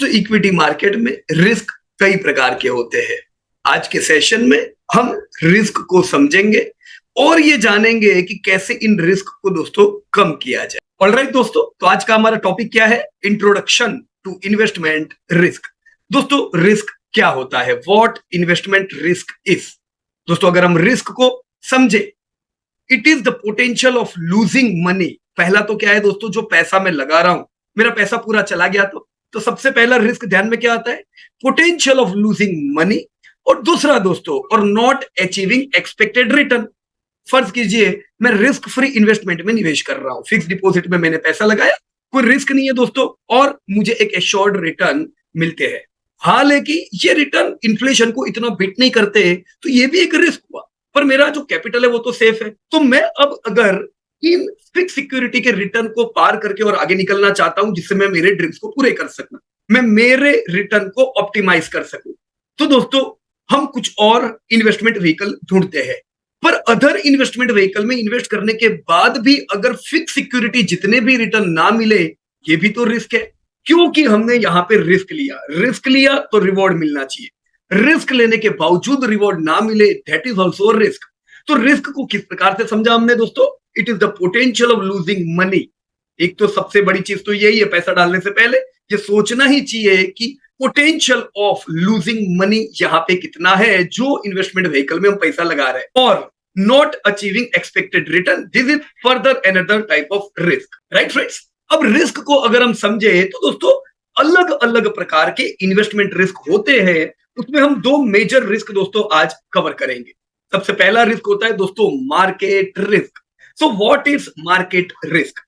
दोस्तों equity market में risk कई प्रकार के होते हैं। आज के सेशन में हम रिस्क को समझेंगे और ये जानेंगे कि कैसे इन रिस्क को दोस्तों कम किया जाए। ऑलराइट दोस्तों, तो आज का हमारा टॉपिक क्या है? Introduction to investment risk. दोस्तों रिस्क क्या होता है? What investment risk is. दोस्तों अगर हम रिस्क को समझे, it is the potential of losing money. पहला तो क्या है दोस्तों, जो पैसा मैं लगा रहा हूं, मेरा पैसा पूरा चला गया तो सबसे पहला रिस्क ध्यान में क्या आता है? Potential of losing money. और दूसरा दोस्तों, और नॉट अचीविंग एक्सपेक्टेड रिटर्न। फर्ज कीजिए मैं रिस्क फ्री इन्वेस्टमेंट में निवेश कर रहा हूं, फिक्स डिपॉजिट में मैंने पैसा लगाया, कोई रिस्क नहीं है दोस्तों, और मुझे एक एश्योर्ड रिटर्न मिलते हैं। हालांकि ये रिटर्न इन्फ्लेशन को इतना बीट नहीं करते, तो ये भी एक रिस्क हुआ, पर मेरा जो कैपिटल है वो तो सेफ है। तो मैं अब अगर इन फिक्स सिक्योरिटी के रिटर्न को पार करके और आगे निकलना चाहता हूं, जिससे मैं मेरे ड्रीम्स को पूरे कर सकूं, मैं मेरे रिटर्न को ऑप्टिमाइज कर सकूं, तो दोस्तों हम कुछ और इन्वेस्टमेंट व्हीकल ढूंढते हैं। पर अदर इन्वेस्टमेंट व्हीकल में इन्वेस्ट करने के बाद भी अगर फिक्स सिक्योरिटी जितने भी रिटर्न ना मिले, ये भी तो रिस्क है, क्योंकि हमने यहां पे रिस्क लिया तो रिवॉर्ड मिलना चाहिए। रिस्क लेने के बावजूद रिवॉर्ड ना मिले, दैट इज ऑल्सो रिस्क। तो रिस्क को किस प्रकार से समझा हमने दोस्तों? It is the potential of losing money. एक तो सबसे बड़ी चीज तो यही है, पैसा डालने से पहले ये सोचना ही चाहिए कि पोटेंशियल ऑफ लूजिंग मनी यहाँ पे कितना है, जो इन्वेस्टमेंट व्हीकल में हम पैसा लगा रहे हैं। और not achieving expected return, this is further another type of risk. Right friends, अब रिस्क को अगर हम समझे तो दोस्तों अलग अलग प्रकार के इन्वेस्टमेंट रिस्क होते हैं। उसमें हम दो मेजर रिस्क दोस्तों आज कवर करेंगे। सबसे पहला रिस्क होता है दोस्तों market risk. So what is market risk?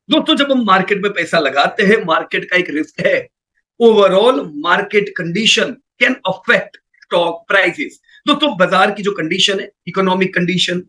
दोस्तों जब हम मार्केट में पैसा लगाते हैं, मार्केट का एक रिस्क है। Overall market condition can affect stock prices. दोस्तों बाजार की जो कंडीशन है, इकोनॉमिक कंडीशन,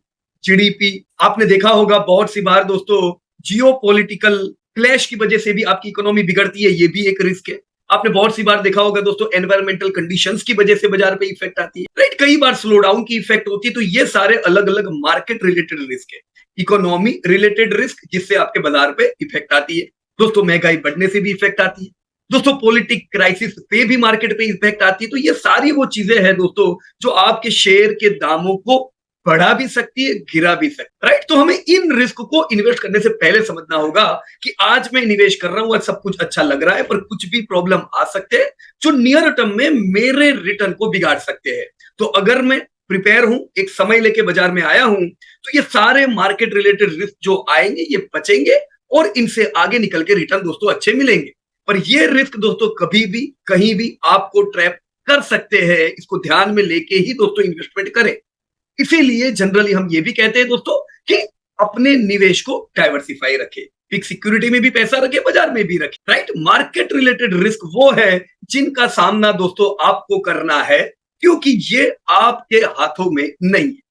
जीडीपी, आपने देखा होगा बहुत सी बार दोस्तों जियोपॉलिटिकल क्लैश की वजह से भी आपकी इकोनॉमी बिगड़ती है, ये भी एक रिस्क है। आपने बहुत सी बार देखा होगा दोस्तों एनवायरमेंटल कंडीशंस की वजह से बाजार पे इफेक्ट आती है, राइट। कई बार स्लो डाउन की इफेक्ट होती है। तो ये सारे अलग अलग मार्केट रिलेटेड रिस्क है। इकोनॉमी रिलेटेड रिस्क, जिससे आपके बाजार पे इफेक्ट आती है। दोस्तों महंगाई बढ़ने से भी इफेक्ट आती है। दोस्तों पॉलिटिक क्राइसिस पे भी मार्केट पे इफेक्ट आती है। तो ये सारी वो चीजें हैं दोस्तों जो आपके शेयर के दामों को बढ़ा भी सकती है, गिरा भी सकती है, राइट। तो हमें इन रिस्क को इन्वेस्ट करने से पहले समझना होगा कि आज मैं निवेश कर रहा हूं, आज सब कुछ अच्छा लग रहा है, पर कुछ भी प्रॉब्लम आ सकते हैं जो नियर टर्म में मेरे रिटर्न को बिगाड़ सकते हैं। तो अगर मैं प्रिपेयर हूं, एक समय लेके बाजार में आया हूं, तो ये सारे मार्केट रिलेटेड रिस्क जो आएंगे ये बचेंगे और इनसे आगे निकल के रिटर्न दोस्तों अच्छे मिलेंगे। पर ये रिस्क दोस्तों कभी भी कहीं भी आपको ट्रैप कर सकते हैं। इसको ध्यान में लेके ही दोस्तों इन्वेस्टमेंट करें। इसीलिए जनरली हम ये भी कहते हैं दोस्तों कि अपने निवेश को डाइवर्सिफाई रखें, फिक्स सिक्योरिटी में भी पैसा रखे, बाजार में भी रखे, राइट। मार्केट रिलेटेड रिस्क वो है जिनका सामना दोस्तों आपको करना है, क्योंकि ये आपके हाथों में नहीं है।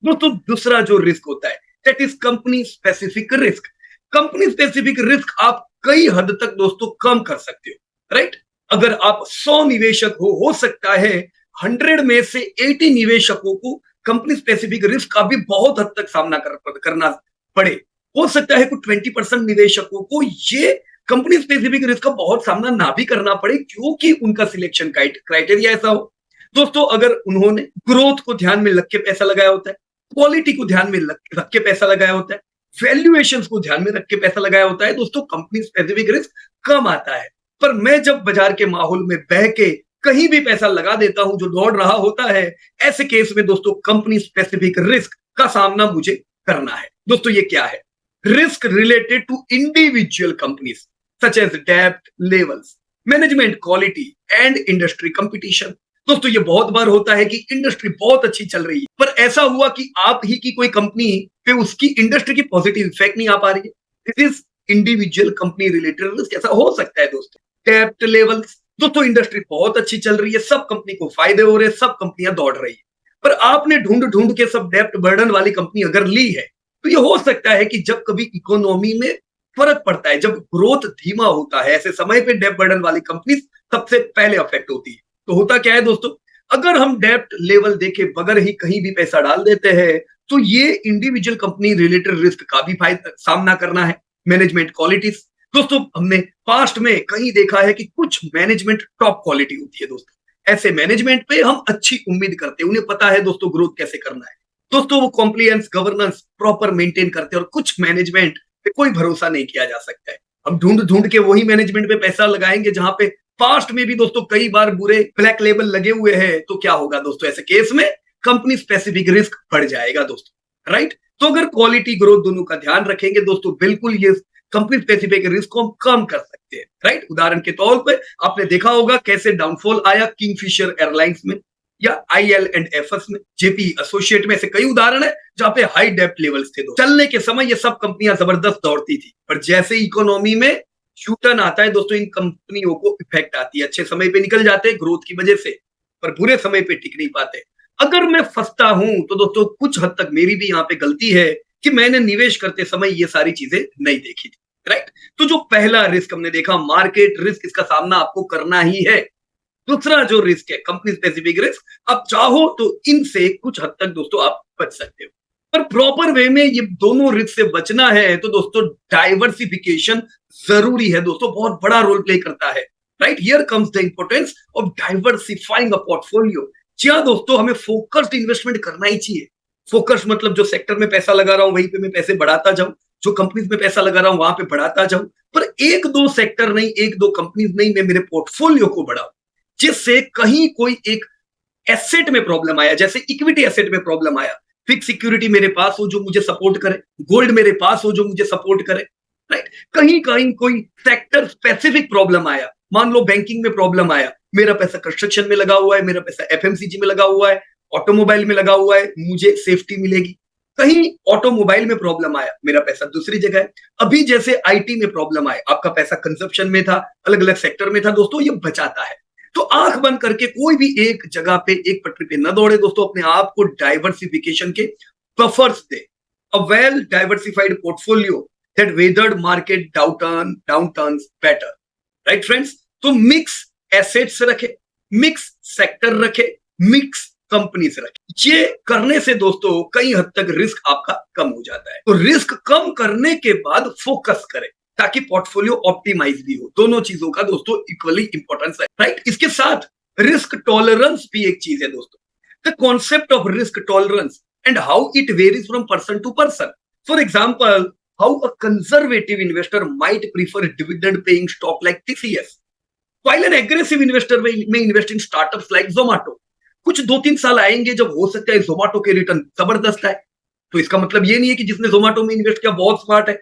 दोस्तों दूसरा जो रिस्क होता है that is company specific risk. Company specific risk आप कई हद तक दोस्तों कम कर सकते हो, राइट। अगर आप 100 निवेशक हो सकता है 100 में से 80 निवेशकों को कंपनी स्पेसिफिक रिस्क का भी बहुत हद तक सामना करना पड़े। हो सकता है कुछ 20% निवेशकों को ये कंपनी स्पेसिफिक रिस्क का बहुत सामना ना भी करना पड़े, क्योंकि उनका सिलेक्शन क्राइटेरिया ऐसा हो। दोस्तों अगर उन्होंने ग्रोथ को ध्यान में रख के पैसा लगाया होता है, क्वालिटी को ध्यान में रख के पैसा लगाया होता है, वैल्यूएशंस को ध्यान में रख के पैसा लगाया होता है, दोस्तों कंपनी स्पेसिफिक रिस्क कम आता है। पर मैं जब बाजार के माहौल में बह के कहीं भी पैसा लगा देता हूं जो दौड़ रहा होता है, ऐसे केस में दोस्तों कंपनी स्पेसिफिक रिस्क का सामना मुझे करना है। दोस्तों ये क्या है? Risk related to individual companies such as डेब्ट levels, management quality and industry competition. दोस्तों ये बहुत बार होता है कि इंडस्ट्री बहुत अच्छी चल रही है, पर ऐसा हुआ कि आप ही की कोई कंपनी पे उसकी इंडस्ट्री की पॉजिटिव इफेक्ट नहीं आ पा रही है। This is individual company related risk. ऐसा हो सकता है दोस्तों। डेब्ट लेवल्स, दोस्तों इंडस्ट्री बहुत अच्छी चल रही है, सब कंपनी को फायदे हो रहे हैं, सब कंपनियां दौड़ रही है, पर आपने ढूंढ ढूंढ के सब डेब्ट बर्डन वाली कंपनी अगर ली है, तो ये हो सकता है कि जब कभी इकोनॉमी में फर्क पड़ता है, जब ग्रोथ धीमा होता है, ऐसे समय पे डेब्ट बर्डन वाली कंपनी सबसे पहले अफेक्ट होती है। तो होता क्या है दोस्तों, अगर हम डेब्ट लेवल देखे बगैर ही कहीं भी पैसा डाल देते हैं, तो ये इंडिविजुअल कंपनी रिलेटेड रिस्क का भी सामना करना है। मैनेजमेंट क्वालिटीज, दोस्तों हमने पास्ट में कहीं देखा है कि कुछ मैनेजमेंट टॉप क्वालिटी होती है दोस्तों, ऐसे मैनेजमेंट पे हम अच्छी उम्मीद करते हैं, उन्हें पता है दोस्तों ग्रोथ कैसे करना है। दोस्तों वो कॉम्प्लियंस गवर्नेंस प्रॉपर मेंटेन करते हैं, और कुछ मैनेजमेंट पे कोई भरोसा नहीं किया जा सकता है। हम ढूंढ ढूंढ के वही मैनेजमेंट पे पैसा लगाएंगे जहां पे पास्ट में भी दोस्तों कई बार बुरे ब्लैक लेबल लगे हुए हैं, तो क्या होगा दोस्तों, ऐसे केस में कंपनी स्पेसिफिक रिस्क बढ़ जाएगा दोस्तों, राइट। तो अगर क्वालिटी ग्रोथ दोनों का ध्यान रखेंगे दोस्तों, बिल्कुल ये कंपनी स्पेसिफिक रिस्क को हम कम कर सकते हैं, राइट। उदाहरण के तौर पे आपने देखा होगा कैसे डाउनफॉल आया किंगफिशर एयरलाइंस में या IL&FS में, जेपी एसोसिएट में, ऐसे कई उदाहरण है जहां पे हाई डेप्थ लेवल्स थे। चलने के समय ये सब कंपनियां जबरदस्त दौड़ती थी, पर जैसे इकोनॉमी में यूटर्न आता है दोस्तों, इन कंपनियों को इफेक्ट आती है। अच्छे समय पे निकल जाते हैं ग्रोथ की वजह से, पर बुरे समय पे टिक नहीं पाते। अगर मैं फंसता हूं तो दोस्तों कुछ हद तक मेरी भी यहाँ पे गलती है कि मैंने निवेश करते समय ये सारी चीजें नहीं देखी थी, राइट। तो जो पहला रिस्क हमने देखा मार्केट रिस्क, इसका सामना आपको करना ही है। दूसरा जो रिस्क है कंपनी स्पेसिफिक रिस्क, आप चाहो तो इनसे कुछ हद तक दोस्तों आप बच सकते हो, पर प्रॉपर वे में ये दोनों रिस्क से बचना है तो दोस्तों डाइवर्सिफिकेशन जरूरी है दोस्तों, बहुत बड़ा रोल प्ले करता है, right. Here comes the importance of diversifying a portfolio. जी हाँ दोस्तों, हमें फोकस्ड इन्वेस्टमेंट करना ही चाहिए। फोकस मतलब जो सेक्टर में पैसा लगा रहा हूं वहीं पे मैं पैसे बढ़ाता जाऊं, जो कंपनीज में पैसा लगा रहा हूं वहां पे बढ़ाता जाऊं, पर एक दो सेक्टर नहीं, एक दो कंपनीज नहीं, मैं मेरे पोर्टफोलियो को बढ़ाऊं, जिससे कहीं कोई एक एसेट में प्रॉब्लम आया, जैसे इक्विटी एसेट में प्रॉब्लम आया, फिक्स सिक्योरिटी मेरे पास हो जो मुझे सपोर्ट करे, गोल्ड मेरे पास हो जो मुझे सपोर्ट करे, राइट। कहीं कहीं कोई सेक्टर स्पेसिफिक प्रॉब्लम आया, मान लो बैंकिंग में प्रॉब्लम आया, मेरा पैसा कंस्ट्रक्शन में लगा हुआ है, मेरा पैसा FMCG में लगा हुआ है, ऑटोमोबाइल में लगा हुआ है, मुझे सेफ्टी मिलेगी। कहीं ऑटोमोबाइल में प्रॉब्लम आया, मेरा पैसा दूसरी जगह है। अभी जैसे IT में प्रॉब्लम आया, आपका पैसा कंजप्शन में था, अलग अलग सेक्टर में था दोस्तों, ये बचाता है। तो आंख बंद करके कोई भी एक जगह पे एक पटरी पे न दौड़े दोस्तों, अपने आप को डाइवर्सिफिकेशन के बफर्स दे। A well diversified portfolio that weathered market downturns better, right friends. तो मिक्स एसेट्स रखे, मिक्स सेक्टर रखे, मिक्स कंपनीज रखे। ये करने से दोस्तों कई हद तक रिस्क आपका कम हो जाता है। तो रिस्क कम करने के बाद फोकस करें ताकि पोर्टफोलियो ऑप्टिमाइज भी हो। दोनों चीजों का दोस्तों इक्वली इंपॉर्टेंस है, राइट। इसके साथ रिस्क टॉलरेंस भी एक चीज है दोस्तों। The concept of risk tolerance and how it varies from person to person. For example, how a conservative investor might prefer dividend paying stock like TCS, while an aggressive investor may invest in startups like Zomato। कुछ 2-3 साल आएंगे जब हो सकता है जोमेटो के return जबरदस्त है, तो इसका मतलब ये नहीं है कि जिसने जोमेटो में इन्वेस्ट किया बहुत स्मार्ट है,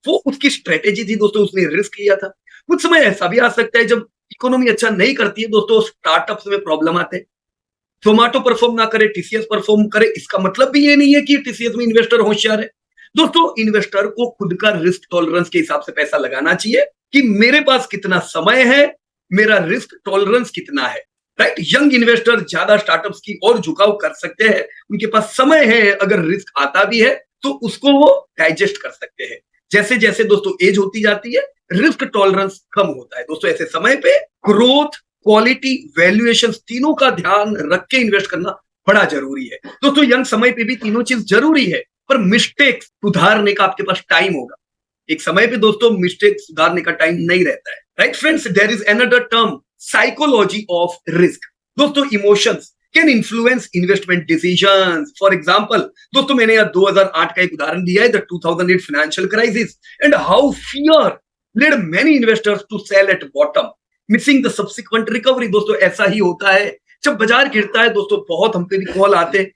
वो उसकी स्ट्रेटेजी थी दोस्तों, उसने रिस्क लिया था। कुछ समय ऐसा भी आ सकता है जब इकोनॉमी अच्छा नहीं करती है दोस्तों, स्टार्टअप्स में प्रॉब्लम आते हैं, जोमेटो परफॉर्म ना करे, TCS परफॉर्म करे, इसका मतलब भी ये नहीं है कि TCS में इन्वेस्टर होशियार है दोस्तों। इन्वेस्टर को खुद का रिस्क टॉलरेंस के हिसाब से पैसा लगाना चाहिए कि मेरे पास कितना समय है, मेरा रिस्क टॉलरेंस कितना है, राइट। यंग इन्वेस्टर ज्यादा स्टार्टअप्स की ओर झुकाव कर सकते हैं, उनके पास समय है, अगर रिस्क आता भी है तो उसको वो डाइजेस्ट कर सकते हैं। जैसे जैसे दोस्तों एज होती जाती है, रिस्क टॉलरेंस कम होता है दोस्तों। ऐसे समय पे ग्रोथ, क्वालिटी, वैल्यूएशन तीनों का ध्यान रख के इन्वेस्ट करना बड़ा जरूरी है दोस्तों। यंग समय पे भी तीनों चीज जरूरी है, पर मिस्टेक सुधारने का आपके पास टाइम होगा। एक समय पे दोस्तों मिस्टेक सुधारने का टाइम नहीं रहता है, right friends. There is another term psychology of risk. दोस्तों emotions can influence investment decisions. For example दोस्तों, मैंने यहाँ 2008 का एक उदाहरण दिया है, the 2008 financial crisis and how fear led many investors to sell at bottom, missing the subsequent recovery. दोस्तों ऐसा ही होता है जब बाजार गिरता है दोस्तों, बहुत हम पे भी कॉल आते हैं,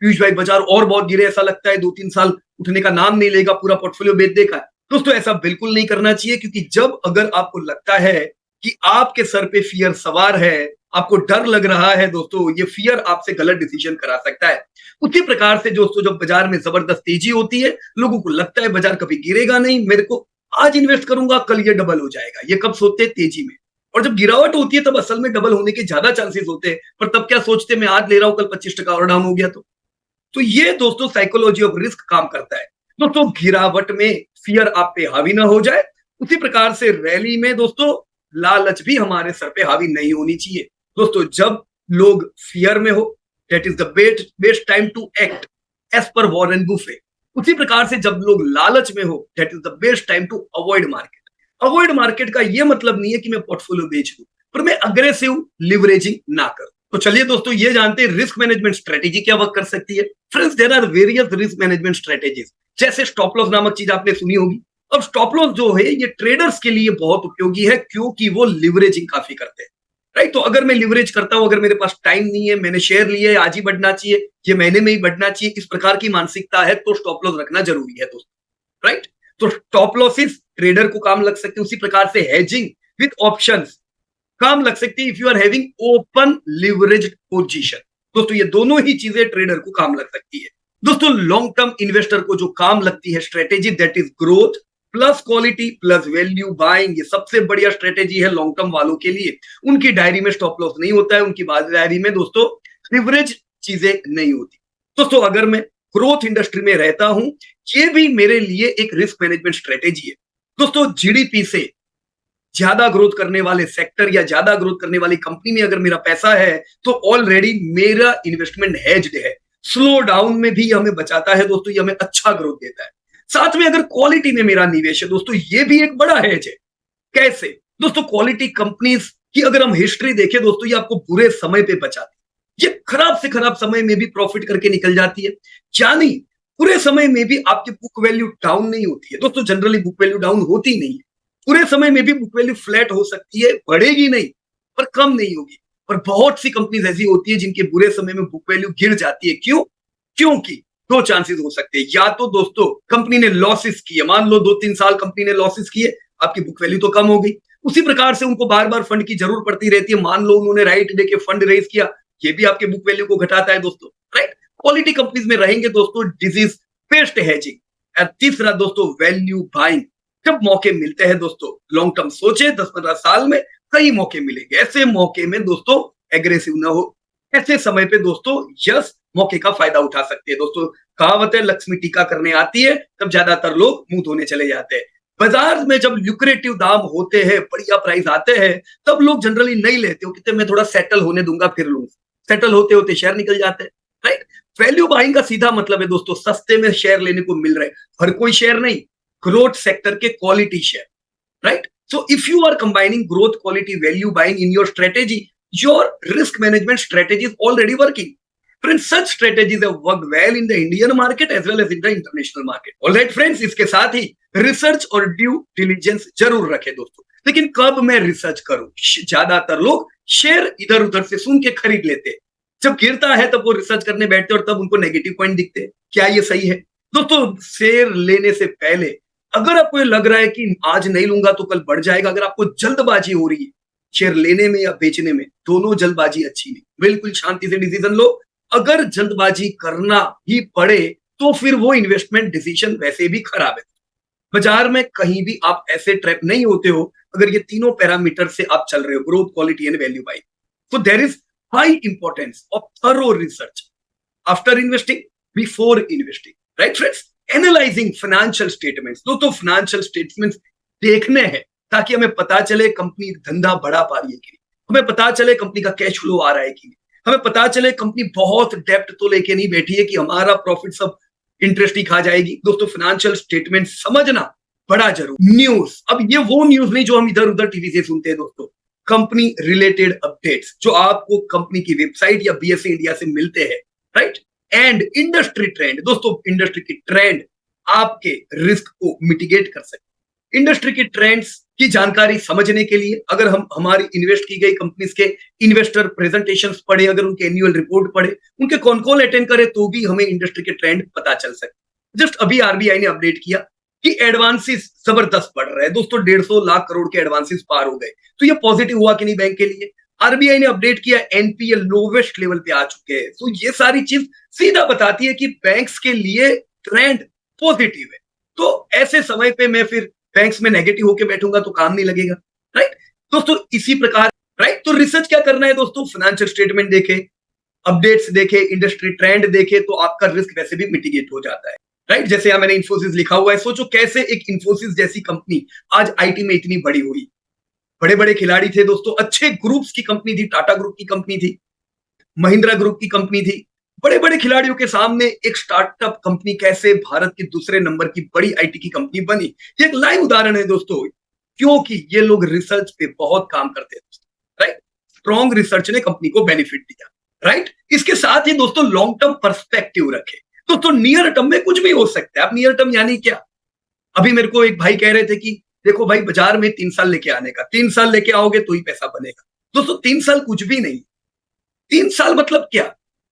पीयूष भाई बाजार और बहुत गिरे, ऐसा लगता है 2-3 साल उठने का नाम नहीं लेगा, पूरा पोर्टफोलियो बेच देगा। दोस्तों ऐसा बिल्कुल नहीं करना चाहिए, क्योंकि जब अगर आपको लगता है कि आपके सर पे फियर सवार है, आपको डर लग रहा है दोस्तों, ये फियर आपसे गलत डिसीजन करा सकता है। उसी प्रकार से दोस्तों जब बाजार में जबरदस्त तेजी होती है, लोगों को लगता है बाजार कभी गिरेगा नहीं, मेरे को आज इन्वेस्ट करूंगा कल ये डबल हो जाएगा। ये कब सोचते हैं? तेजी में। और जब गिरावट होती है तब असल में डबल होने के ज्यादा चांसेस होते हैं, पर तब क्या सोचते हैं, मैं आज ले रहा हूं कल 25% और डाउन हो गया तो ये दोस्तों साइकोलॉजी ऑफ रिस्क काम करता है दोस्तों। गिरावट में फियर आप पे हावी ना हो जाए, उसी प्रकार से रैली में दोस्तों लालच भी हमारे सर पे हावी नहीं होनी चाहिए दोस्तों। जब लोग फियर में हो, that is the best time to act as per Warren Buffett. उसी प्रकार से जब लोग लालच में हो, that is the best time to avoid market. Avoid market का ये मतलब नहीं है कि मैं पोर्टफोलियो बेच दूं, पर मैं अग्रेसिव लिवरेजिंग ना करूं। तो चलिए दोस्तों, ये जानते हैं रिस्क मैनेजमेंट स्ट्रेटेजी क्या वर्क कर सकती है। Friends, there are various risk management strategies. जैसे स्टॉप लॉस नामक चीज आपने सुनी होगी। अब स्टॉप लॉस जो है ये ट्रेडर्स के लिए बहुत उपयोगी है, क्योंकि वो लिवरेजिंग काफी करते हैं। राइट, तो अगर मैं लिवरेज करता हूं, अगर मेरे पास टाइम नहीं है, मैंने शेयर लिए, आज ही बढ़ना चाहिए, ये महीने में ही बढ़ना चाहिए, इस प्रकार की मानसिकता है, तो स्टॉप लॉस रखना जरूरी है दोस्तों। राइट, तो स्टॉप लॉसेस ट्रेडर को काम लग सकते हैं। उसी प्रकार से हेजिंग विद ऑप्शंस काम लग सकती है if you are having open leveraged position. दोस्तों, ये दोनों ही चीजें ट्रेडर को काम लग सकती है। दोस्तों, लॉन्ग टर्म इन्वेस्टर को जो काम लगती है strategy, that is growth plus quality plus value buying. ये सबसे बढ़िया स्ट्रेटेजी है लॉन्ग टर्म वालों के लिए। उनकी डायरी में स्टॉप लॉस नहीं होता है, उनकी डायरी में दोस्तों लिवरेज चीजें नहीं होती। दोस्तों, अगर मैं ग्रोथ इंडस्ट्री में रहता हूं, ये भी मेरे लिए एक रिस्क मैनेजमेंट स्ट्रेटेजी है। दोस्तों, जीडीपी से ज्यादा ग्रोथ करने वाले सेक्टर या ज्यादा ग्रोथ करने वाली कंपनी में अगर मेरा पैसा है, तो ऑलरेडी मेरा इन्वेस्टमेंट हेज्ड है। स्लो डाउन में भी हमें बचाता है दोस्तों, ये हमें अच्छा ग्रोथ देता है। साथ में अगर क्वालिटी में मेरा निवेश है दोस्तों, ये भी एक बड़ा हेज है। कैसे? दोस्तों, क्वालिटी कंपनीज की अगर हम हिस्ट्री देखें दोस्तों, ये आपको बुरे समय पे बचाती है। ये खराब से खराब समय में भी प्रॉफिट करके निकल जाती है। यानी पूरे समय में भी आपकी बुक वैल्यू डाउन नहीं होती है दोस्तों। जनरली बुक वैल्यू डाउन होती नहीं है। पूरे समय में भी बुक वैल्यू फ्लैट हो सकती है, बढ़ेगी नहीं, पर कम नहीं होगी। और बहुत सी कंपनीज ऐसी होती है जिनके बुरे समय में बुक वैल्यू गिर जाती है। क्यों? क्योंकि दो चांसेस हो सकते हैं। या तो दोस्तों कंपनी ने लॉसेस किए, मान लो 2-3 साल कंपनी ने लॉसेस किए, आपकी बुक वैल्यू तो कम हो गई। उसी प्रकार से उनको बार बार फंड की जरूरत पड़ती रहती है, मान लो उन्होंने राइट डे के फंड रेज किया, ये भी आपके बुक वैल्यू को घटाता है दोस्तों। राइट, क्वालिटी कंपनीज में रहेंगे दोस्तों डिजीज पेस्ट हेजिंग। और तीसरा दोस्तों वैल्यू बाइंग। जब मौके मिलते हैं दोस्तों, लॉन्ग टर्म सोचे, 10-15 साल में कई मौके मिलेंगे। ऐसे मौके में दोस्तों एग्रेसिव ना हो। ऐसे समय पे दोस्तों यस मौके का फायदा उठा सकते हैं दोस्तों। कहावत है, लक्ष्मी टीका करने आती है तब ज्यादातर लोग मुंह धोने चले जाते हैं। बाजार में जब ल्यूक्रेटिव दाम होते हैं, बढ़िया प्राइस आते हैं, तब लोग जनरली नहीं लेते हो, कहते मैं थोड़ा सेटल होने दूंगा फिर लूंगा। सेटल होते होते शेयर निकल जाते हैं। राइट, वैल्यू बाइंग का सीधा मतलब है दोस्तों सस्ते में शेयर लेने को मिल रहे, हर कोई शेयर नहीं, ग्रोथ सेक्टर के quality share. Right, so if you are combining growth quality value buying in your strategy, your risk management strategy is already working. Friends, such strategies have worked well in the Indian market as well as in the international market. All right, friends, इसके साथ ही research और due diligence जरूर रखें दोस्तों। लेकिन कब मैं research करूं? ज्यादातर लोग शेयर इधर उधर से सुन के खरीद लेते हैं। जब गिरता है तब वो रिसर्च करने बैठते हैं और तब उनको नेगेटिव पॉइंट दिखते हैं। क्या ये सही है? दोस्तों, शेयर लेने से पहले अगर आपको ये लग रहा है कि आज नहीं लूंगा तो कल बढ़ जाएगा, अगर आपको जल्दबाजी हो रही है शेयर लेने में या बेचने में, दोनों जल्दबाजी अच्छी नहीं। बिल्कुल शांति से डिसीजन लो। अगर जल्दबाजी करना ही पड़े तो फिर वो इन्वेस्टमेंट डिसीजन वैसे भी खराब है। बाजार में कहीं भी आप ऐसे ट्रैप नहीं होते हो अगर ये तीनों पैरामीटर से आप चल रहे हो, growth quality and value buying. So there is high importance of thorough research after investing, before investing, right friends? Analyzing financial statements, दोस्तों financial statements देखने हैं ताकि हमें पता चले कंपनी धंधा बढ़ा पा रही है कि नहीं, हमें पता चले कंपनी का कैश फ्लो आ रहा है कि नहीं, हमें पता चले कंपनी बहुत डेप्ट तो लेके नहीं बैठी है कि हमारा प्रॉफिट सब इंटरेस्ट ही खा जाएगी। दोस्तों फाइनेंशियल स्टेटमेंट समझना बड़ा जरूरी। न्यूज, अब ये वो न्यूज नहीं जो हम इधर उधर टीवी से सुनते हैं दोस्तों, कंपनी रिलेटेड अपडेट्स जो आपको कंपनी की वेबसाइट या बीएसए इंडिया से मिलते हैं। राइट, एंड इंडस्ट्री ट्रेंड, दोस्तों इंडस्ट्री की ट्रेंड आपके रिस्क को मिटिगेट कर सकते हैं। इंडस्ट्री के ट्रेंड्स की जानकारी समझने के लिए अगर हम हमारी इन्वेस्ट की गई कंपनीज के इन्वेस्टर प्रेजेंटेशंस पढ़े, अगर उनके एनुअल रिपोर्ट पढ़े, उनके कौन कॉल अटेंड करे, तो भी हमें इंडस्ट्री के ट्रेंड पता चल सकते। जस्ट अभी आरबीआई ने अपडेट किया कि एडवांसेस जबरदस्त बढ़ रहे हैं दोस्तों, 150 लाख करोड़ के एडवांसेस पार हो गए। तो ये पॉजिटिव हुआ कि नहीं बैंक के लिए? आरबीआई ने अपडेट किया एनपीएल लोवेस्ट लेवल पे आ चुके हैं। तो ये सारी चीज सीधा बताती है कि बैंक्स के लिए ट्रेंड पॉजिटिव है। तो ऐसे समय पे मैं फिर बैंक्स में नेगेटिव होके बैठूंगा तो काम नहीं लगेगा। राइट दोस्तों, इसी प्रकार राइट, तो रिसर्च क्या करना है दोस्तों? फाइनेंशियल स्टेटमेंट देखे, अपडेट्स देखे, इंडस्ट्री ट्रेंड देखे, तो आपका रिस्क वैसे भी मिटिगेट हो जाता है। राइट, जैसे यहां मैंने इन्फोसिस लिखा हुआ है, सोचो कैसे एक इन्फोसिस जैसी कंपनी आज आईटी में इतनी बड़ी हुई। बड़े बड़े खिलाड़ी थे दोस्तों, अच्छे ग्रुप्स की कंपनी थी, टाटा ग्रुप की कंपनी थी, महिंद्रा ग्रुप की कंपनी थी। बड़े बड़े खिलाड़ियों के सामने एक स्टार्टअप कंपनी कैसे भारत के दूसरे नंबर की बड़ी आईटी की कंपनी बनी, ये एक लाइव उदाहरण है दोस्तों। क्योंकि ये लोग रिसर्च पे बहुत काम करते हैं, राइट। स्ट्रॉन्ग रिसर्च ने कंपनी को बेनिफिट दिया, राइट। इसके साथ ही दोस्तों लॉन्ग टर्म पर्सपेक्टिव रखे। दोस्तों नियर टर्म में कुछ भी हो सकता है। अब नियर टर्म यानी क्या? अभी मेरे को एक भाई कह रहे थे कि देखो भाई बाजार में 3 साल लेके आने का, 3 साल लेके आओगे तो ही पैसा बनेगा। दोस्तों 3 साल कुछ भी नहीं। 3 साल मतलब क्या?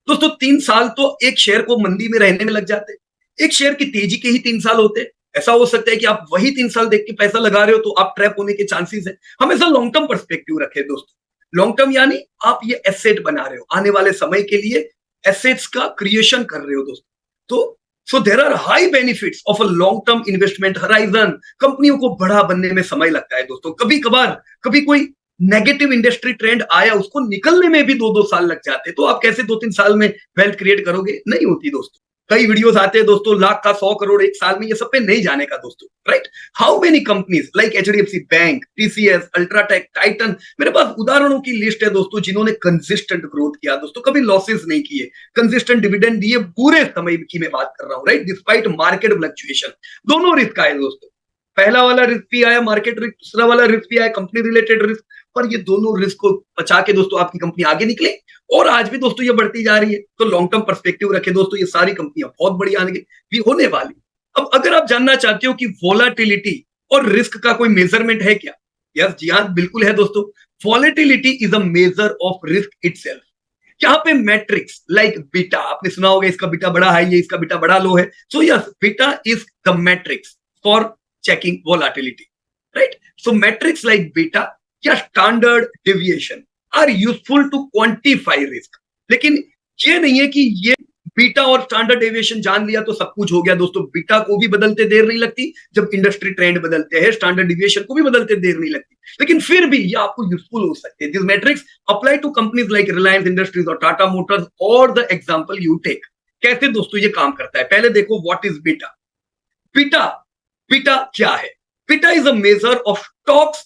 दोस्तों 3 साल तो एक शेयर को मंदी में रहने में लग जाते, एक शेयर की तेजी के ही 3 साल होते। ऐसा हो सकता है कि आप वही 3 साल देख के पैसा लगा रहे हो तो आप ट्रैप होने के चांसेस है। हमेशा लॉन्ग टर्म पर्सपेक्टिव रखे दोस्तों। लॉन्ग टर्म यानी आप ये एसेट बना रहे हो, आने वाले समय के लिए एसेट्स का क्रिएशन कर रहे हो दोस्तों। तो so there are high benefits of a long term investment horizon. कंपनियों को बड़ा बनने में समय लगता है दोस्तों। कभी कभार कभी कोई नेगेटिव इंडस्ट्री ट्रेंड आया, उसको निकलने में भी 2-2 साल लग जाते, तो आप कैसे 2-3 साल में वेल्थ क्रिएट करोगे? नहीं होती दोस्तों। कई वीडियोस आते हैं दोस्तों, लाख का 100 करोड़ एक साल में, ये सब पे नहीं जाने का दोस्तों, right. How many companies like HDFC bank, TCS, UltraTech, Titan, मेरे पास उदाहरणों की लिस्ट है दोस्तों जिन्होंने कंसिस्टेंट ग्रोथ किया दोस्तों, कभी लॉसेस नहीं किए, कंसिस्टेंट डिविडेंड दिए, पूरे समय की मैं बात कर रहा हूं, राइट, डिस्पाइट मार्केट फ्लक्चुएशन। दोनों रिस्क आए दोस्तों, पहला वाला रिस्क भी आया मार्केट रिस्क, दूसरा वाला रिस्क भी आया कंपनी रिलेटेड रिस्क, पर ये दोनों रिस्क को बचा के दोस्तों आपकी कंपनी आगे निकले और आज भी दोस्तों ये बढ़ती जा रही है। तो लॉन्ग टर्म पर्सपेक्टिव रखे दोस्तों, ये सारी कंपनियां बहुत बड़ी आगे भी होने वाली। अब अगर आप जानना चाहते हो कि वोलाटिलिटी और रिस्क का कोई मेजरमेंट है क्या? यस जी हाँ, बिल्कुल है दोस्तों। Volatility is a measure of risk itself. यहाँ पे मैट्रिक्स लाइक बीटा, आपने सुना होगा इसका बीटा बड़ा हाई है, इसका बीटा बड़ा लो है। So yes, beta is the matrix for checking volatility, right? So metrics like beta या standard deviation are useful to quantify risk। लेकिन ये नहीं है कि ये बीटा और स्टैंडर्ड डेविएशन जान लिया तो सब कुछ हो गया दोस्तों। बीटा को भी बदलते देर नहीं लगती, जब इंडस्ट्री ट्रेंड बदलते हैं स्टैंडर्ड डेविएशन को भी बदलते देर नहीं लगती, लेकिन फिर भी ये आपको यूजफुल हो सकते हैं। This matrix apply to companies like Reliance Industries और टाटा मोटर्स और द एग्जांपल यू टेक। कैसे दोस्तों ये काम करता है? पहले देखो what is beta. Beta beta क्या है? Beta is a measure of stocks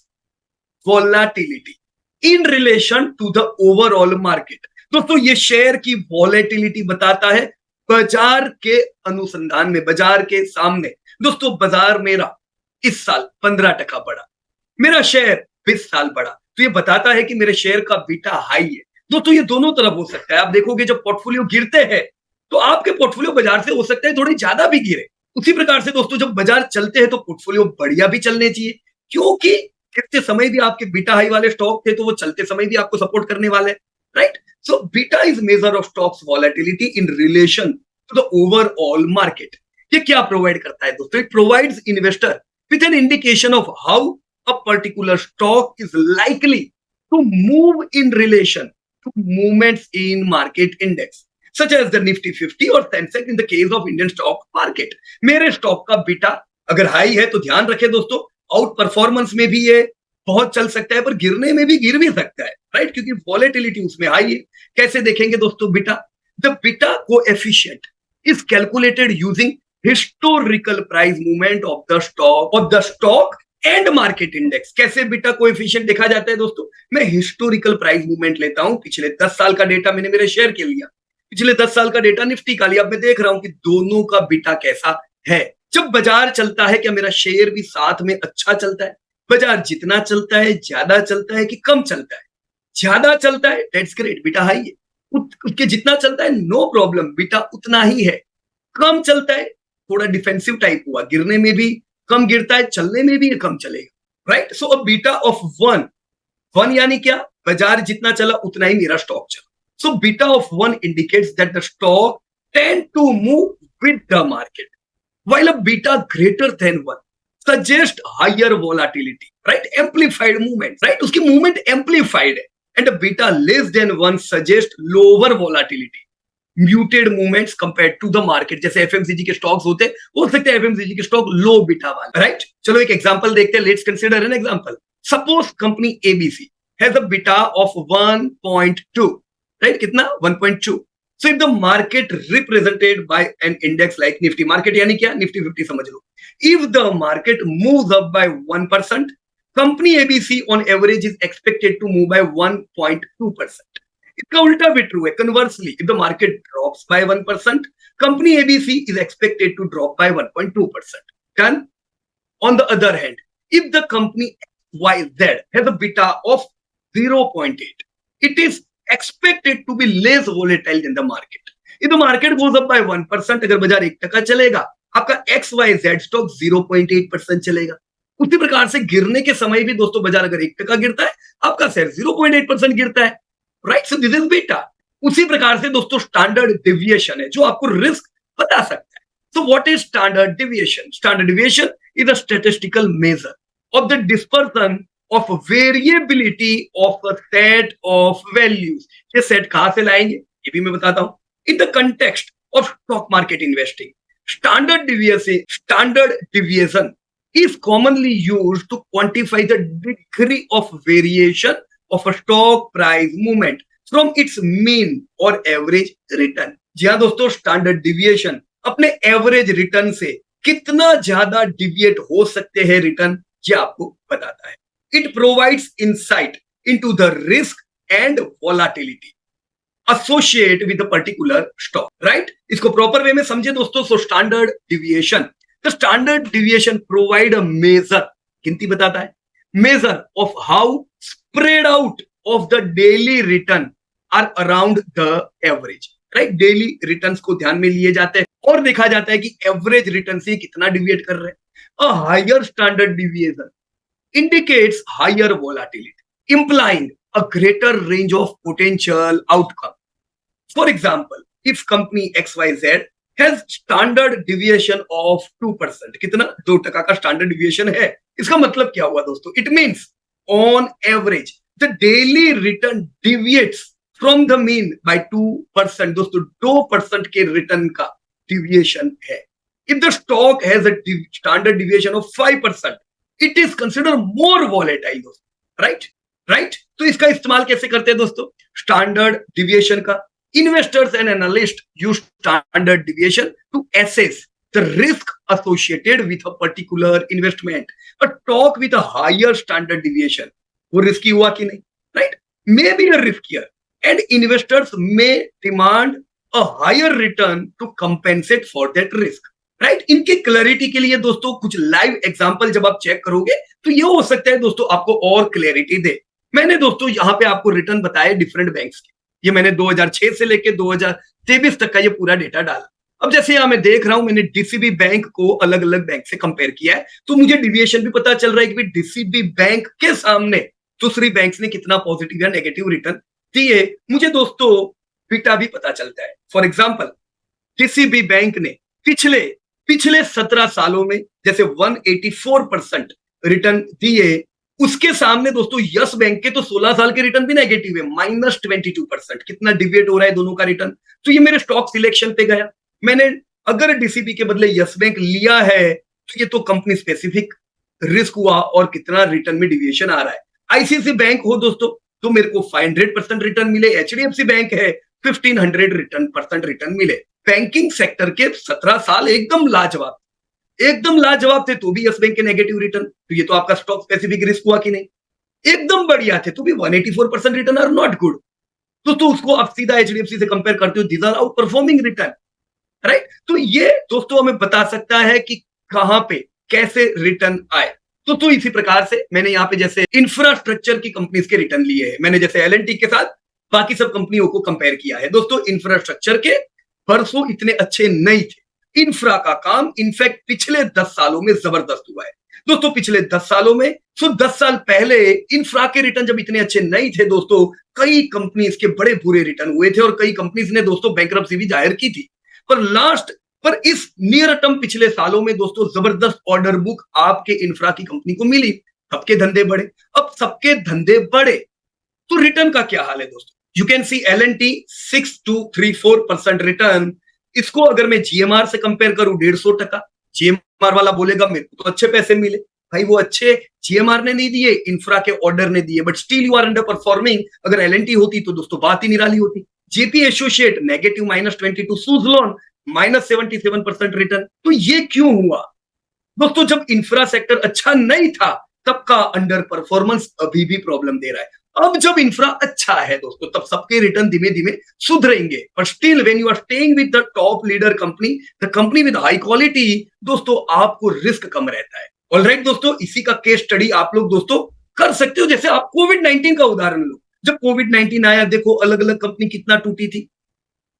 volatility in relation to the overall market. दोस्तों ये शेयर की वोलेटिलिटी बताता है बाजार के अनुसंधान में, बाजार के सामने। दोस्तों बाजार मेरा इस साल 15% बढ़ा, मेरा शेयर 20 साल बढ़ा, तो ये बताता है कि मेरे शेयर का बीटा हाई है। दोस्तों ये दोनों तरफ हो सकता है। आप देखोगे जब पोर्टफोलियो गिरते हैं तो आपके पोर्टफोलियो बाजार से हो सकता है थोड़ी ज्यादा भी गिरे। उसी प्रकार से दोस्तों जब बाजार चलते हैं तो पोर्टफोलियो बढ़िया भी चलने चाहिए, क्योंकि गिरते समय भी आपके बीटा हाई वाले स्टॉक थे तो वो चलते समय भी आपको सपोर्ट करने वाले, right. So beta is measure of stocks volatility in relation to the overall market. ये क्या प्रोवाइड करता है दोस्तों? It provides investor with an indication of how a particular stock is likely to move in relation to movements in market index such as the Nifty 50 और Sensex in the case of Indian stock market। मेरे stock का beta अगर high है तो ध्यान रखें दोस्तों, out performance में भी ये बहुत चल सकता है, पर गिरने में भी गिर भी सकता है, राइट, क्योंकि वॉलेटिलिटी उसमें हाई है। कैसे देखेंगे दोस्तों beta? The beta coefficient is calculated using historical price movement of the stock and market index. कैसे बीटा कोएफिशिएंट देखा जाता है दोस्तों? मैं हिस्टोरिकल प्राइस मूवमेंट लेता हूं, पिछले 10 साल का डेटा मैंने मेरे शेयर के लिया, पिछले 10 साल का डेटा निफ्टी का लिया, अब मैं देख रहा हूं कि दोनों का बीटा कैसा है। जब बाजार चलता है क्या मेरा शेयर भी साथ में अच्छा चलता है? बाजार जितना चलता है ज्यादा चलता है कि कम चलता है? ज्यादा चलता है, दैट्स ग्रेट, बीटा हाई है। उसके जितना चलता है नो प्रॉब्लम, बीटा उतना ही है। कम चलता है, थोड़ा डिफेंसिव टाइप हुआ, गिरने में भी कम गिरता है, चलने में भी कम चलेगा, right. So a beta of 1 यानी क्या? बाजार जितना चला उतना ही मेरा स्टॉक चला। So beta of 1 indicates that the stock tend to move with the market, while a beta greater than 1 suggests higher volatility, right? Amplified movement, right? उसकी movement amplified है, and a beta less than 1 suggests lower volatility, muted movements compared to the market। जैसे FMCG के stocks होते हैं, हो सकते हैं FMCG के स्टॉक लो बीटा वाले, राइट। चलो एक एग्जांपल देखते हैं, let's consider an example. Suppose company ABC has a beta of 1.2, right? कितना? 1.2। So if the market represented by an index like Nifty, market यानी क्या? Nifty 50 समझ लो। If the market moves up by 1%, company ABC on average is expected to move by 1.2%। इसका उल्टा भी true है, conversely if the market drops by 1%, company ABC is expected to drop by 1.2%। Done? On the other hand, If the company XYZ has a beta of 0.8, it is expected to be less volatile than the market. If the market goes up by 1%, अगर बाजार 1% चलेगा, आपका XYZ stock 0.8% चलेगा। उसी प्रकार से गिरने के समय भी दोस्तों बाजार अगर 1% गिरता है, आपका शेयर 0.8% गिरता है, right? So this is beta. उसी प्रकार से दोस्तों स्टैंडर्ड डेविएशन है जो आपको रिस्क बता सकता है। So what is standard deviation? Standard deviation is a statistical measure of the dispersion of variability of a set of values. ये सेट कहां से लाएंगे ये भी मैं बताता हूं। In the context of stock market investing, standard deviation is commonly used to quantify the degree of variation of a stock price movement from its mean or average return. जी हाँ दोस्तों, स्टैंडर्ड डिविएशन अपने average return से कितना ज्यादा deviate हो सकते हैं return, ये आपको बताता है। It provides insight into the risk and volatility associate with a particular stock, right? इसको प्रॉपर वे में समझे दोस्तों। So standard deviation, the standard deviation provide a measure, गिनती बताता है, measure of how spread out of the daily return are around the average, right? Daily returns को ध्यान में लिए जाते हैं और देखा जाता है कि एवरेज रिटर्न से कितना डिविएट कर रहे हैं। A higher standard deviation indicates higher volatility, implying a greater range of potential outcome. For example, if company XYZ has standard deviation of 2%, कितना? 2% का स्टैंडर्ड डिविएशन है। इसका मतलब क्या हुआ दोस्तों? It means on average the daily return deviates from the mean by 2%। दोस्तों 2% के रिटर्न का डिविएशन है। If the stock has a standard deviation of 5%, it is consider more volatile दोस्तों, राइट? तो इसका इस्तेमाल कैसे करते हैं दोस्तों? स्टैंडर्ड डिविएशन का investors and analyst use standard deviation to assess the risk associated with a particular investment. A stock with a higher standard deviation, वो रिस्की हुआ कि नहीं, right? May be a riskier and investors may demand a higher return to compensate for that risk, right? इनकी clarity के लिए दोस्तों कुछ live example जब आप चेक करोगे तो ये हो सकता है दोस्तों आपको और क्लैरिटी दे। मैंने दोस्तों यहाँ पे आपको रिटर्न बताए डिफरेंट बैंक्स के, ये मैंने 2006 से लेके 2023 तक का ये पूरा डेटा डाला। अब जैसे यहाँ मैं देख रहा हूं, मैंने डीसीबी बैंक को अलग अलग बैंक से कंपेयर किया है, तो मुझे डिविएशन भी पता चल रहा है कि डीसीबी बैंक के सामने दूसरी बैंक ने कितना पॉजिटिव या नेगेटिव रिटर्न दिए। मुझे दोस्तों बीटा भी पता चलता है। फॉर एग्जांपल, किसी भी बैंक ने पिछले 17 सालों में जैसे 184% रिटर्न दिए, उसके सामने दोस्तों यस बैंक के तो 16 साल के रिटर्न भी नेगेटिव है, -22%। कितना डिविएट हो रहा है दोनों का रिटर्न। तो ये मेरे स्टॉक सिलेक्शन पे गया। मैंने अगर डीसीबी के बदले यस बैंक लिया है तो ये तो कंपनी स्पेसिफिक रिस्क हुआ और कितना रिटर्न में डिविएशन आ रहा है। आईसीआईसी बैंक हो दोस्तों तो मेरे को 500% रिटर्न मिले, एचडीएफसी बैंक है 1500% रिटर्न मिले। बैंकिंग सेक्टर के 17 साल एकदम लाजवाब थे, तो भी यस बैंक के नेगेटिव रिटर्न। तो ये तो आपका स्टॉक स्पेसिफिक रिस्क हुआ कि नहीं? एकदम बढ़िया थे तो भी 184% रिटर्न आर नॉट गुड। तो उसको आप सीधा एचडीएफसी से कंपेयर करते हो, these are outperforming return, right? तो ये दोस्तों हमें बता सकता है कि कहां पे कैसे रिटर्न आए। तो इसी प्रकार से मैंने यहाँ पे जैसे इंफ्रास्ट्रक्चर की कंपनीज के रिटर्न लिए हैं, मैंने जैसे एलएनटी के साथ बाकी सब कंपनियों को कंपेयर किया है। दोस्तों इंफ्रास्ट्रक्चर के परसों इतने अच्छे नहीं थे। इंफ्रा का काम इनफैक्ट पिछले 10 सालों में जबरदस्त हुआ है दोस्तों। पिछले 10 सालों में 10 साल पहले इंफ्रा के रिटर्न जब इतने अच्छे नहीं थे दोस्तों, कई कंपनीज के बड़े बुरे रिटर्न हुए थे और कई कंपनीज ने दोस्तों बैंकरप्सी भी जाहिर की थी। पर इस नियर टर्म पिछले सालों में दोस्तों जबरदस्त ऑर्डर बुक आपके इंफ्रा की कंपनी को मिली, सबके धंधे बढ़े। अब सबके धंधे बढ़े तो रिटर्न का क्या हाल है दोस्तों? You can see LNT 6234% return. इसको अगर मैं जीएमआर से कंपेयर करूं 150%, जीएमआर वाला बोलेगा मेरे को तो अच्छे पैसे मिले। भाई वो अच्छे जीएमआर ने नहीं दिए, इंफ्रा के ऑर्डर ने दिए, but still you are underperforming. अगर एलएनटी होती तो दोस्तों बात ही निराली होती। JP associate negative -22, Suzlon -77% return. तो ये क्यों हुआ दोस्तों? जब इंफ्रा सेक्टर अच्छा नहीं था तब का अंडर परफॉर्मेंस अभी भी प्रॉब्लम दे रहा है। अब जब इंफ्रा अच्छा है दोस्तों तब सबके रिटर्न धीमे धीमे सुधरेंगे। पर still when you are staying with the top leader company, the company with high quality, दोस्तों आपको रिस्क कम रहता है। ऑलराइट दोस्तों, इसी का केस स्टडी आप लोग दोस्तों कर सकते हो। जैसे आप कोविड-19 का उदाहरण लो, जब कोविड-19 आया देखो अलग अलग कंपनी कितना टूटी थी,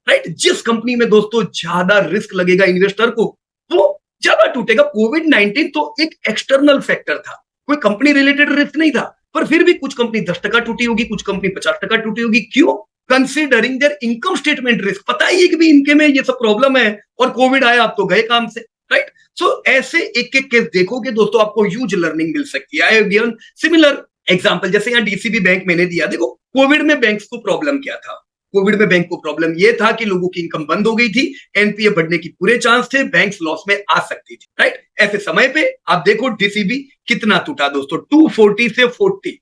राइट। जिस कंपनी में दोस्तों ज्यादा रिस्क लगेगा इन्वेस्टर को वो ज्यादा टूटेगा। कोविड-19 तो एक एक्सटर्नल फैक्टर था, कोई कंपनी रिलेटेड रिस्क नहीं था, पर फिर भी कुछ कंपनी 10% टूटी होगी, कुछ कंपनी 50% टूटी होगी। क्यों? Considering there income statement risk, पता ही है कि भी इनके में ये सब प्रॉब्लम है और कोविड आया आप तो गए काम से, राइट। सो ऐसे एक एक केस देखोगे दोस्तों आपको ह्यूज लर्निंग मिल सकती है। I have given similar example, जैसे यहाँ डीसीबी बैंक मैंने दिया। देखो कोविड में बैंक्स को प्रॉब्लम क्या था? कोविड में बैंक को प्रॉब्लम यह था कि लोगों की इनकम बंद हो गई थी, एनपीए बढ़ने की पूरे चांस थे, बैंक्स लॉस में आ सकती थी, राइट। ऐसे समय पे आप देखो डीसीबी कितना टूटा दोस्तों, 240 से 40,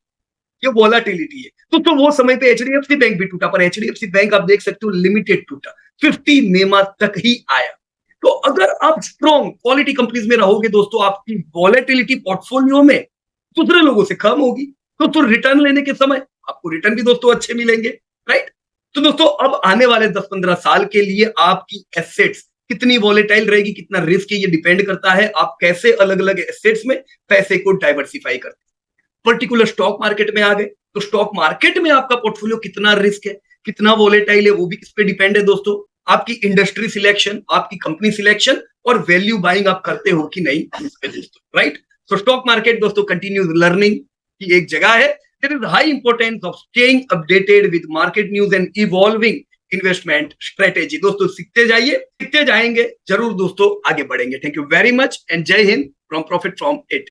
ये वॉलाटिलिटी है। तो वो समय पे एचडीएफसी बैंक भी टूटा, पर एचडीएफसी बैंक आप देख सकते हो लिमिटेड टूटा, 50 मेमा तक ही आया। तो अगर आप स्ट्रॉन्ग क्वालिटी कंपनीज में रहोगे दोस्तों, आपकी वॉलेटिलिटी पोर्टफोलियो में दूसरे लोगों से कम होगी, तो रिटर्न लेने के समय आपको रिटर्न भी दोस्तों अच्छे मिलेंगे, राइट। तो दोस्तों अब आने वाले 10-15 साल के लिए आपकी एसेट्स कितनी वॉलेटाइल रहेगी, कितना रिस्क है, ये डिपेंड करता है आप कैसे अलग अलग एसेट्स में पैसे को डाइवर्सिफाई करते हैं। पर्टिकुलर स्टॉक मार्केट में आ गए तो स्टॉक मार्केट में आपका पोर्टफोलियो कितना रिस्क है, कितना वॉलेटाइल है, वो भी किस पे डिपेंड है दोस्तों। आपकी इंडस्ट्री सिलेक्शन, आपकी कंपनी सिलेक्शन और वैल्यू बाइंग आप करते हो कि नहीं इस पे दोस्तों, राइट। तो स्टॉक मार्केट दोस्तों कंटिन्यूस लर्निंग की एक जगह है। There is high importance of staying updated with market news and evolving investment strategy. दोस्तों सीखते जाइए, सीखते जाएंगे, जरूर दोस्तों आगे बढ़ेंगे। Thank you very much and जय हिंद फ्रॉम प्रॉफिट फ्रॉम इट।